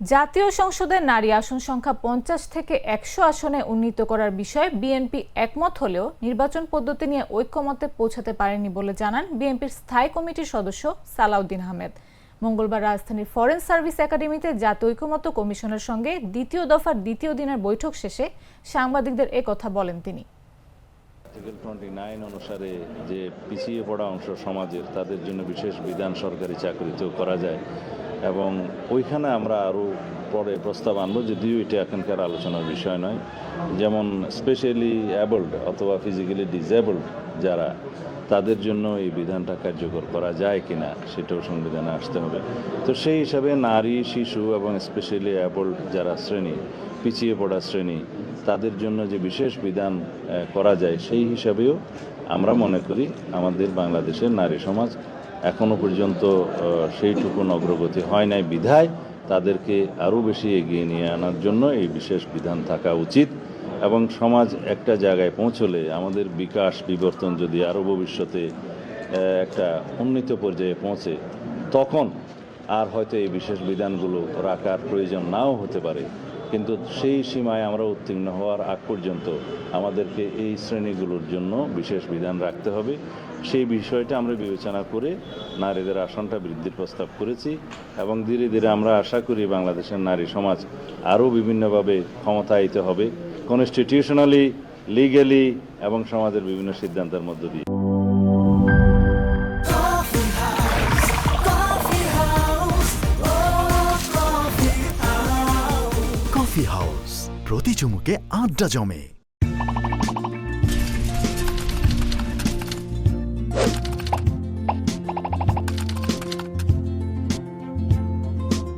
জাতীয় সংসদে নারী আসন সংখ্যা ৫০ থেকে ১০০ আসনে উন্নীত করার বিষয়ে বিএনপি একমত হলেও নির্বাচন পদ্ধতি নিয়ে ঐক্যমতে পৌঁছাতে পারেনি বলে জানান বিএনপির স্থায়ী কমিটির সদস্য সালাউদ্দিন আহমেদ। মঙ্গলবার রাজধানীর ফরেন সার্ভিস একাডেমিতে জাতীয় ঐকমত্য কমিশনের সঙ্গে দ্বিতীয় দফার দ্বিতীয় দিনের বৈঠক শেষে সাংবাদিকদের কথা বলেন তিনি। আর্টিকেল 29 অনুসারে যে পিছিয়ে পড়া অংশ সমাজের, তাদের জন্য বিশেষ বিধান সরকারি চাকরিতেও করা যায় এবং ওইখানে আমরা আরও পরে প্রস্তাব আনবো, যদিও এটা এখনকার আলোচনার বিষয় নয়। যেমন স্পেশালি অ্যাবলড অথবা ফিজিক্যালি ডিসেবলড যারা, তাদের জন্য এই বিধানটা কার্যকর করা যায় কিনা সেটাও সংবিধানে আসতে হবে। তো সেই হিসাবে নারী, শিশু এবং স্পেশালি অ্যাবলড যারা শ্রেণী, পিছিয়ে পড়া শ্রেণী, তাদের জন্য যে বিশেষ বিধান করা যায় সেই হিসাবেও আমরা মনে করি আমাদের বাংলাদেশের নারী সমাজ এখনো পর্যন্ত সেইটুকুন অগ্রগতি হয় নাই বিধায় তাদেরকে আরও বেশি এগিয়ে নিয়ে আনার জন্য এই বিশেষ বিধান থাকা উচিত। এবং সমাজ একটা জায়গায় পৌঁছলে আমাদের বিকাশ বিবর্তন যদি আরও ভবিষ্যতে একটা উন্নীত পর্যায়ে পৌঁছে, তখন আর হয়তো এই বিশেষ বিধানগুলো রাখার প্রয়োজন নাও হতে পারে, কিন্তু সেই সীমায় আমরা উত্তীর্ণ হওয়ার আগ পর্যন্ত আমাদেরকে এই শ্রেণীগুলোর জন্য বিশেষ বিধান রাখতে হবে। সেই বিষয়টা আমরা বিবেচনা করে নারীদের আসনটা বৃদ্ধির প্রস্তাব করেছি এবং ধীরে ধীরে আমরা আশা করি বাংলাদেশের নারী সমাজ আরও বিভিন্নভাবে ক্ষমতায়িত হবে, কনস্টিটিউশনালি, লিগ্যালি এবং সমাজের বিভিন্ন সিদ্ধান্তের মধ্য দিয়ে। কফি হাউস, প্রতি চুমুকে আড্ডা জমে।